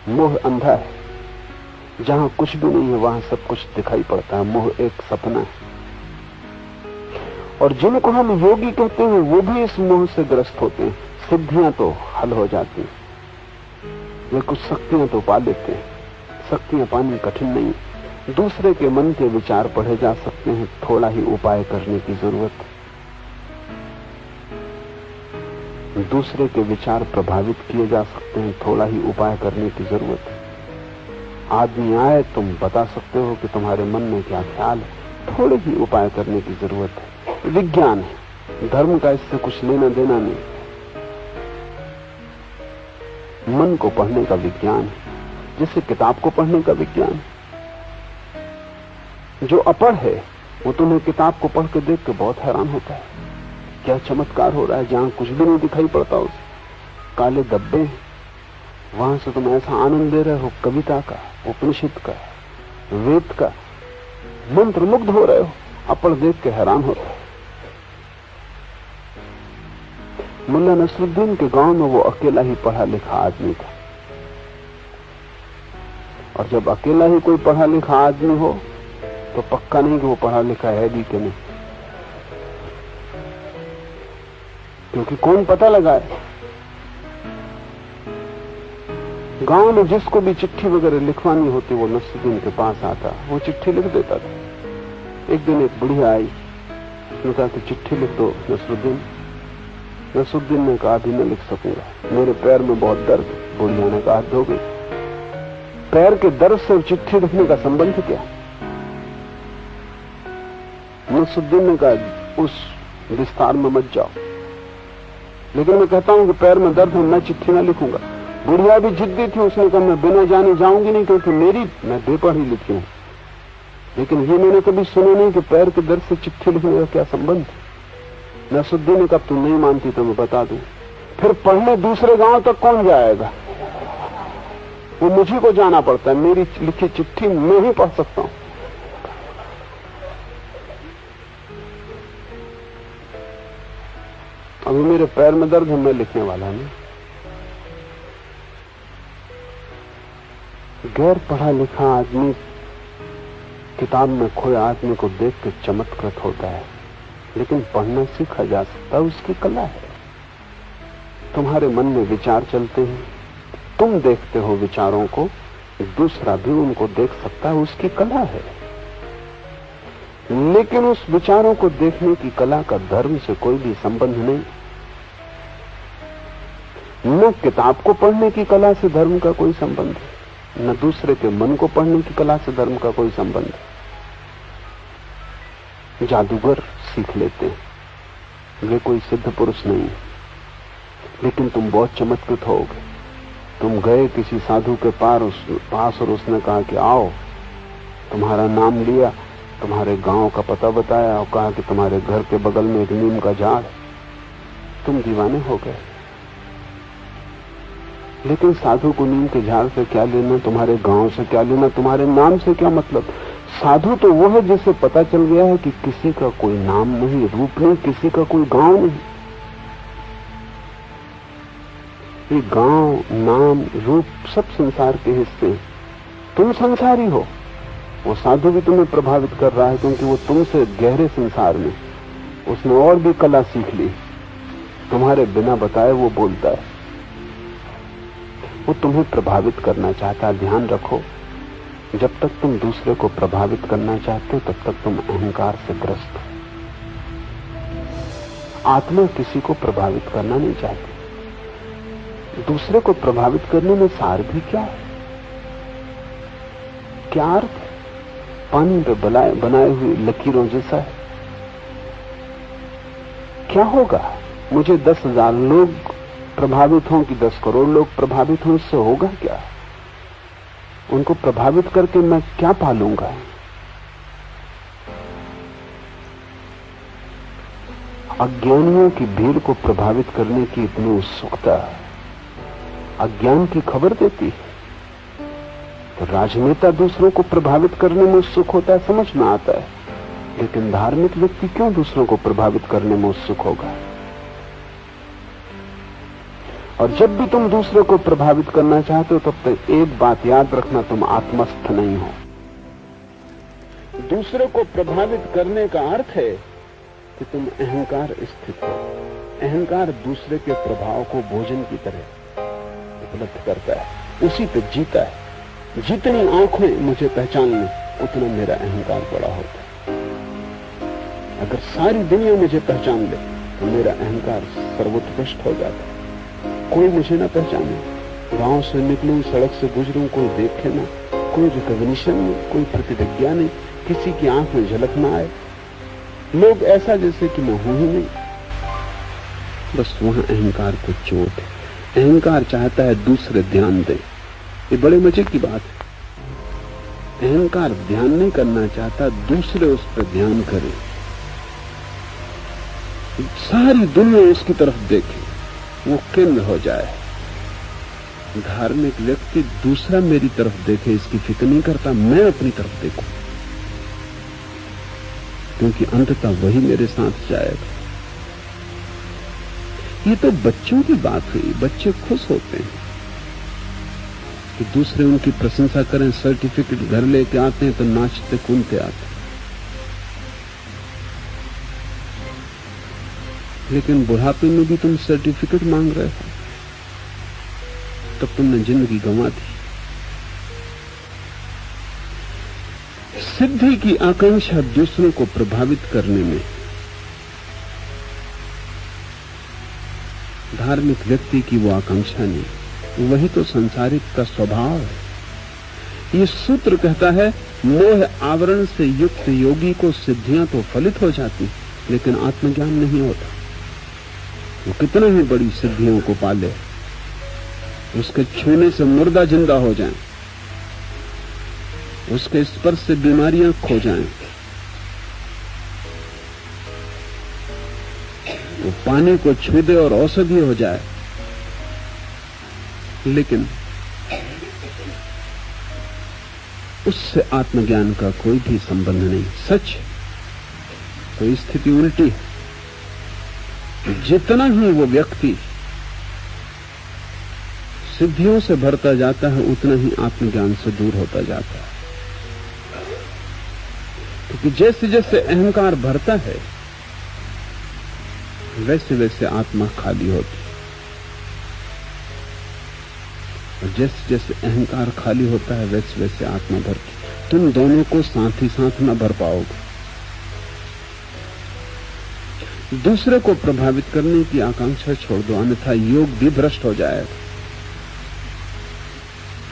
मोह अंधा है, जहां कुछ भी नहीं है वहां सब कुछ दिखाई पड़ता है। मोह एक सपना है। और जिनको हम योगी कहते हैं वो भी इस मोह से ग्रस्त होते हैं। सिद्धियां तो हल हो जाती हैं, वे कुछ शक्तियां तो पा लेते हैं। शक्तियां पानी कठिन नहीं, दूसरे के मन के विचार पढ़े जा सकते हैं, थोड़ा ही उपाय करने की जरूरत है। दूसरे के विचार प्रभावित किए जा सकते हैं, थोड़ा ही उपाय करने की जरूरत है। आदमी आए, तुम बता सकते हो कि तुम्हारे मन में क्या ख्याल है, थोड़े ही उपाय करने की जरूरत है। विज्ञान है, धर्म का इससे कुछ लेना देना नहीं। मन को पढ़ने का विज्ञान है, जैसे किताब को पढ़ने का विज्ञान है। जो अपढ़ है वो तुम्हें किताब को पढ़ के देख के बहुत हैरान होता है, क्या चमत्कार हो रहा है, जहां कुछ भी नहीं दिखाई पड़ता उसे, काले धब्बे, वहां से तुम ऐसा आनंद ले रहे हो कविता का, उपनिषद का, वेद का, मंत्र मुग्ध हो रहे हो, अपढ़ देख के हैरान होता है। मुल्ला नसरुद्दीन के गांव में वो अकेला ही पढ़ा लिखा आदमी था, और जब अकेला ही कोई पढ़ा लिखा आदमी हो तो पक्का नहीं कि वो पढ़ा लिखा है भी कि नहीं, क्योंकि कौन पता लगाए। गांव में जिसको भी चिट्ठी वगैरह लिखवानी होती वो नसरुद्दीन के पास आता, वो चिट्ठी लिख देता था। एक दिन एक बुढ़िया आई, उसने कहा कि चिट्ठी लिख दो नसरुद्दीन। नसरुद्दीन ने कहा अभी मैं लिख सकूंगा, मेरे पैर में बहुत दर्द। बुढ़िया ने कहा धो गई। पैर के दर्द से चिट्ठी लिखने का संबंध क्या? नसरुद्दीन ने कहा उस विस्तार में मत जाओ, लेकिन मैं कहता हूं कि पैर में दर्द है, मैं चिट्ठी ना लिखूंगा। बुढ़िया भी जिद्दी थी, उसने कहा मैं बिना जाने जाऊंगी नहीं, क्योंकि मैं बेपढ़ी लिखी हूं। लेकिन ये मैंने कभी सुना नहीं कि पैर के दर्द से चिट्ठी लिखने का क्या संबंध। नसरुद्दीन ने कहा तू नहीं मानती तो मैं बता दूं। फिर पढ़ने दूसरे गांव तक कौन जाएगा? वो मुझे को जाना पड़ता है, मेरी लिखी चिट्ठी मैं ही पढ़ सकता हूं। अभी मेरे पैर में दर्द है, मैं लिखने वाला नहीं। गैर पढ़ा लिखा आदमी किताब में खोए आदमी को देख के चमत्कृत होता है, लेकिन पढ़ना सीखा जा सकता है, उसकी कला है। तुम्हारे मन में विचार चलते हैं, तुम देखते हो विचारों को, दूसरा भी उनको देख सकता है, उसकी कला है। लेकिन उस विचारों को देखने की कला का धर्म से कोई भी संबंध नहीं। न किताब को पढ़ने की कला से धर्म का कोई संबंध है, न दूसरे के मन को पढ़ने की कला से धर्म का कोई संबंध है। जादूगर सीख लेते हैं, वे कोई सिद्ध पुरुष नहीं, लेकिन तुम बहुत चमत्कृत होगे। तुम गए किसी साधु के पास और उसने कहा कि आओ, तुम्हारा नाम लिया, तुम्हारे गांव का पता बताया और कहा कि तुम्हारे घर के बगल में एक नीम का झाड़, तुम दीवाने हो गए। लेकिन साधु को नीम के झाड़ से क्या लेना, तुम्हारे गांव से क्या लेना, तुम्हारे नाम से क्या मतलब? साधु तो वो है जिसे पता चल गया है कि किसी का कोई नाम नहीं, रूप नहीं, किसी का कोई गांव नहीं। ये गांव, नाम, रूप सब संसार के हिस्से हैं। तुम संसारी हो, वो साधु भी तुम्हें प्रभावित कर रहा है, क्योंकि वो तुमसे गहरे संसार में, उसने और भी कला सीख ली, तुम्हारे बिना बताए वो बोलता है। वो तुम्हें प्रभावित करना चाहता है। ध्यान रखो, जब तक तुम दूसरे को प्रभावित करना चाहते हो तब तक तुम अहंकार से ग्रस्त हो। आत्मा किसी को प्रभावित करना नहीं चाहती। दूसरे को प्रभावित करने में सार भी क्या है? क्या अर्थ है? पानी पे बनाए हुए लकीरों जैसा है। क्या होगा? मुझे 10,000 लोग प्रभावित हों कि 10 करोड़ लोग प्रभावित हों, इससे होगा क्या? उनको प्रभावित करके मैं क्या पालूंगा? अज्ञानियों की भीड़ को प्रभावित करने की इतनी उत्सुकता अज्ञान की खबर देती है। तो राजनेता दूसरों को प्रभावित करने में उत्सुक होता है, समझ में आता है, लेकिन धार्मिक व्यक्ति क्यों दूसरों को प्रभावित करने में उत्सुक होगा? और जब भी तुम दूसरे को प्रभावित करना चाहते हो तब तक एक बात याद रखना, तुम आत्मस्थ नहीं हो। दूसरे को प्रभावित करने का अर्थ है कि तुम अहंकार स्थित हो। अहंकार दूसरे के प्रभाव को भोजन की तरह उपलब्ध करता है, उसी पे जीता है। जितनी आंखें मुझे पहचान लें उतना मेरा अहंकार बड़ा होता है। अगर सारी दुनिया मुझे पहचान ले तो मेरा अहंकार सर्वोत्कृष्ट हो जाता है। कोई मुझे ना पहचाने, गांव से निकलूं, सड़क से गुजरूं, कोई देखे ना, कोई रिकॉग्निशन नहीं, कोई प्रतिज्ञा नहीं, किसी की आंख में झलक ना आए, लोग ऐसा जैसे कि मैं हूं ही नहीं। बस वहां अहंकार को चोट है। अहंकार चाहता है दूसरे ध्यान दें। ये बड़े मजे की बात है। अहंकार ध्यान नहीं करना चाहता, दूसरे उस पर ध्यान करें, सारी दुनिया उसकी तरफ देखे, वो केंद्र हो जाए। धार्मिक व्यक्ति दूसरा मेरी तरफ देखे इसकी फिक्र नहीं करता, मैं अपनी तरफ देखूं, क्योंकि अंततः वही मेरे साथ जाएगा। ये तो बच्चों की बात हुई। बच्चे खुश होते हैं कि दूसरे उनकी प्रशंसा करें, सर्टिफिकेट घर लेके आते हैं तो नाचते कूदते आते हैं। लेकिन बुढ़ापे में भी तुम सर्टिफिकेट मांग रहे हो, तब तुमने जिंदगी गंवा दी। सिद्धि की आकांक्षा दूसरों को प्रभावित करने में धार्मिक व्यक्ति की वो आकांक्षा नहीं, वही तो संसारिक का स्वभाव है। ये सूत्र कहता है, मोह आवरण से युक्त योगी को सिद्धियां तो फलित हो जाती, लेकिन आत्मज्ञान नहीं होता। वो कितना ही बड़ी सिद्धियों को पाले, उसके छूने से मुर्दा जिंदा हो जाए, उसके स्पर्श से बीमारियां खो जाएं, वो पानी को छू दे और औषधि हो जाए, लेकिन उससे आत्मज्ञान का कोई भी संबंध नहीं। सच तो स्थिति उल्टी है। जितना ही वो व्यक्ति सिद्धियों से भरता जाता है, उतना ही आत्मज्ञान से दूर होता जाता है। क्योंकि जैसे जैसे अहंकार भरता है, वैसे वैसे आत्मा खाली होती, और जैसे जैसे अहंकार खाली होता है, वैसे वैसे आत्मा भरती। तुम दोनों को साथ ही साथ न भर पाओगे। दूसरे को प्रभावित करने की आकांक्षा छोड़ दो, अन्यथा योग भी भ्रष्ट हो जाएगा।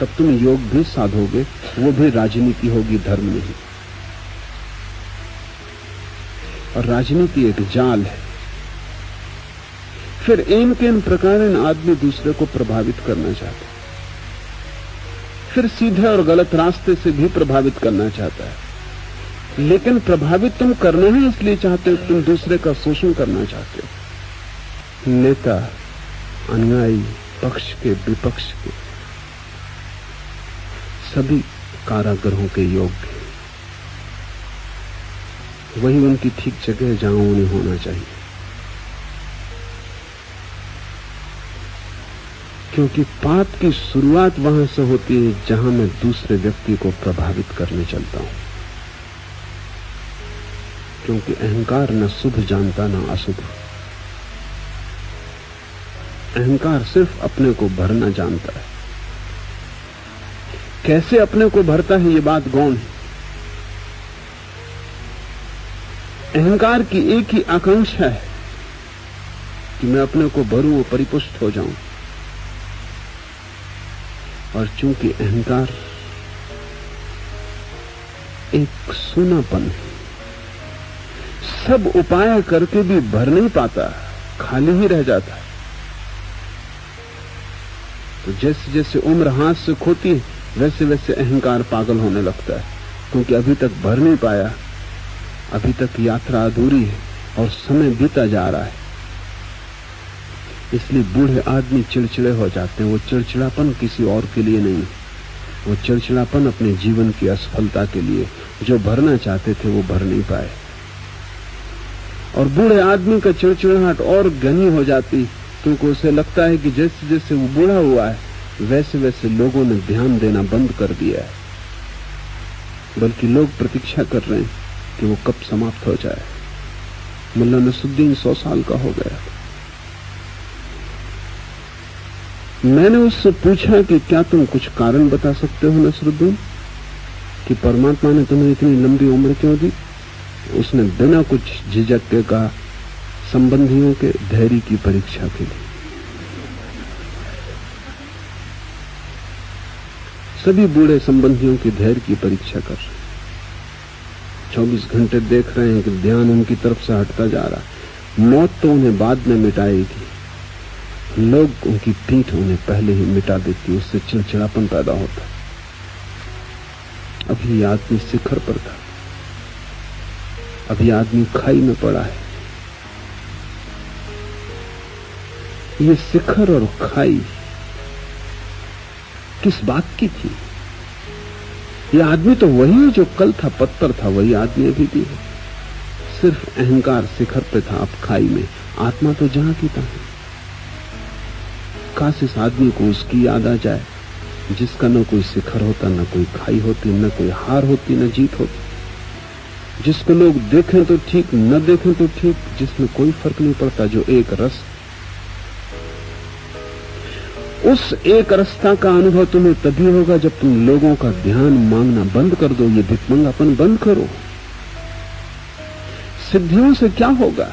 तब तुम योग भी साधोगे, वो भी राजनीति होगी, धर्म नहीं। और राजनीति एक जाल है। फिर इन के इन प्रकार आदमी दूसरे को प्रभावित करना चाहता है, फिर सीधे और गलत रास्ते से भी प्रभावित करना चाहता है। लेकिन प्रभावित तुम करना ही इसलिए चाहते हो, तुम दूसरे का शोषण करना चाहते हो। नेता, अनुयायी, पक्ष के विपक्ष के सभी कारागृहों के योग्य, वही उनकी ठीक जगह जहां उन्हें होना चाहिए। क्योंकि पाप की शुरुआत वहां से होती है जहां मैं दूसरे व्यक्ति को प्रभावित करने चलता हूं। क्योंकि अहंकार न शुभ जानता न अशुभ। अहंकार सिर्फ अपने को भरना जानता है। कैसे अपने को भरता है, ये बात गौण है। अहंकार की एक ही आकांक्षा है कि मैं अपने को भरूं और परिपुष्ट हो जाऊं। और चूंकि अहंकार एक सूनापन है, सब उपाय करके भी भर नहीं पाता, खाली ही रह जाता है। तो जैसे जैसे उम्र हाथ से खोती है, वैसे वैसे अहंकार पागल होने लगता है, क्योंकि अभी तक भर नहीं पाया, अभी तक यात्रा अधूरी है और समय बीता जा रहा है। इसलिए बूढ़े आदमी चिड़चिड़े हो जाते हैं। वो चिड़चिड़ापन किसी और के लिए नहीं, वो चिड़चिड़ापन अपने जीवन की असफलता के लिए। जो भरना चाहते थे वो भर नहीं पाए। और बूढ़े आदमी का चिड़चिड़ाहट और घनी हो जाती क्योंकि उसे लगता है कि जैसे जैसे वो बूढ़ा हुआ है वैसे वैसे लोगों ने ध्यान देना बंद कर दिया है, बल्कि लोग प्रतीक्षा कर रहे हैं कि वो कब समाप्त हो जाए। मुल्ला नसरुद्दीन 100 साल का हो गया। मैंने उससे पूछा कि क्या तुम कुछ कारण बता सकते हो नसरुद्दीन कि परमात्मा ने तुम्हें इतनी लंबी उम्र क्यों दी? उसने बिना कुछ झिझक के कहा, संबंधियों के धैर्य की परीक्षा के लिए। सभी बूढ़े संबंधियों की धैर्य की परीक्षा कर रहे हैं। 24 घंटे देख रहे हैं कि ध्यान उनकी तरफ से हटता जा रहा है। मौत तो उन्हें बाद में मिटाएगी, लोग उनकी पीठ उन्हें पहले ही मिटा देती, उससे चिड़चिड़ापन पैदा होता। अभी आदमी शिखर पर था, अभी आदमी खाई में पड़ा है। ये शिखर और खाई किस बात की थी? ये आदमी तो वही है जो कल था, पत्थर था, वही आदमी अभी भी है। सिर्फ अहंकार शिखर पे था, अब खाई में। आत्मा तो जहां की तहां। काश इस आदमी को उसकी याद आ जाए जिसका न कोई शिखर होता, न कोई खाई होती, न कोई हार होती, न जीत होती। जिसको लोग देखें तो ठीक, न देखें तो ठीक, जिसमें कोई फर्क नहीं पड़ता, जो एक रस। उस एक रसता का अनुभव तुम्हें तभी होगा जब तुम लोगों का ध्यान मांगना बंद कर दो, ये भिखमंगापन बंद करो। सिद्धियों से क्या होगा?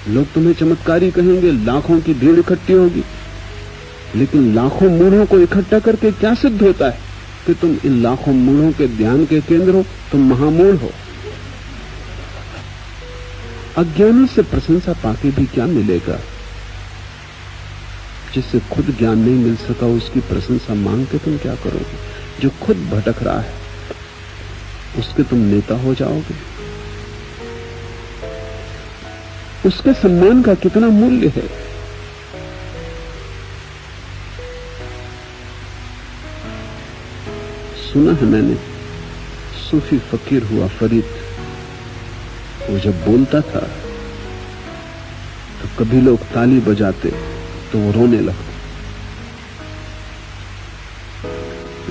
लोग तुम्हें चमत्कारी कहेंगे, लाखों की भीड़ इकट्ठी होगी, लेकिन लाखों मूढ़ों को इकट्ठा करके क्या सिद्ध होता है कि तुम इन लाखों मूढ़ों के ध्यान के केंद्र हो? तुम महामूढ़ हो। अज्ञानी से प्रशंसा पाके भी क्या मिलेगा? जिससे खुद ज्ञान नहीं मिल सका उसकी प्रशंसा मांग के तुम क्या करोगे? जो खुद भटक रहा है उसके तुम नेता हो जाओगे। उसके सम्मान का कितना मूल्य है? सुना है मैंने, सूफी फकीर हुआ फरीद, वो जब बोलता था तो कभी लोग ताली बजाते तो वो रोने लगता।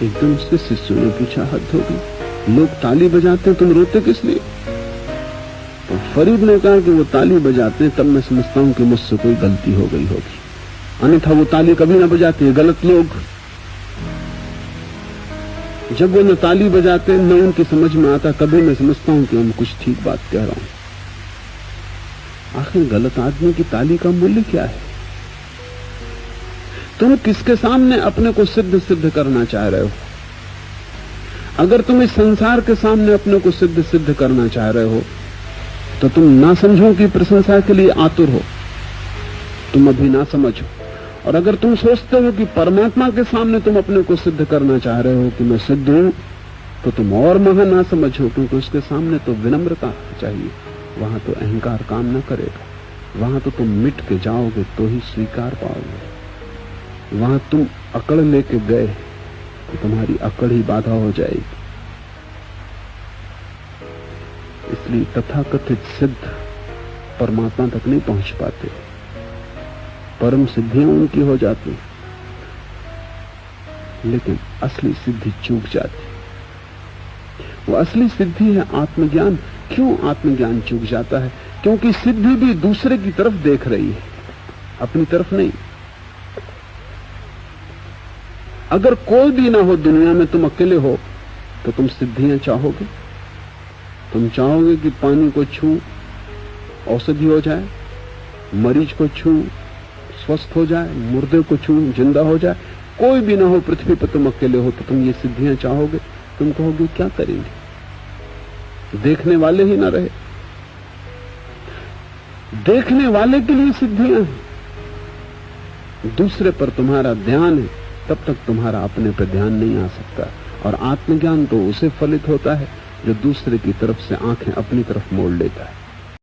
एकदम से शिष्यों ने पूछा, हद हो गई, लोग ताली बजाते तुम रोते किस लिए? तो फरीद ने कहा कि वो ताली बजाते तब मैं समझता हूं कि मुझसे कोई गलती हो गई होगी, अन्यथा वो ताली कभी ना बजाते। गलत लोग जब वो न ताली बजाते न उनकी समझ में आता, कभी मैं समझता हूं कि मैं कुछ ठीक बात कह रहा हूं। आखिर गलत आदमी की ताली का मूल्य क्या है? तुम किसके सामने अपने को सिद्ध करना चाह रहे हो? अगर तुम इस संसार के सामने अपने को सिद्ध करना चाह रहे हो तो तुम ना समझो की प्रशंसा के लिए आतुर हो, तुम अभी ना समझो। और अगर तुम सोचते हो कि परमात्मा के सामने तुम अपने को सिद्ध करना चाह रहे हो कि मैं सिद्ध हूं, तो तुम और महा ना समझो, क्योंकि उसके सामने तो विनम्रता चाहिए, वहां तो अहंकार काम न करेगा। वहां तो तुम मिट के जाओगे तो ही स्वीकार पाओगे। वहां तुम अकड़ लेके गए तो तुम्हारी अकड़ ही बाधा हो जाएगी। इसलिए तथाकथित सिद्ध परमात्मा तक नहीं पहुंच पाते, परम सिद्धियां उनकी हो जाती, लेकिन असली सिद्धि चूक जाती। वो असली सिद्धि है आत्मज्ञान। क्यों आत्मज्ञान चूक जाता है? क्योंकि सिद्धि भी दूसरे की तरफ देख रही है, अपनी तरफ नहीं। अगर कोई भी ना हो दुनिया में, तुम अकेले हो, तो तुम सिद्धियां चाहोगे? तुम चाहोगे कि पानी को छू औषधि हो जाए, मरीज को छू स्वस्थ हो जाए, मुर्दे को छू जिंदा हो जाए? कोई भी ना हो पृथ्वी पर, तुम अकेले हो, तो तुम ये सिद्धियां चाहोगे? तुम कहोगे क्या करेंगे? देखने वाले ही ना रहे। देखने वाले के लिए सिद्धियां हैं। दूसरे पर तुम्हारा ध्यान है, तब तक तुम्हारा अपने पर ध्यान नहीं आ सकता। और आत्मज्ञान तो उसे फलित होता है जो दूसरे की तरफ से आंखें अपनी तरफ मोड़ लेता है।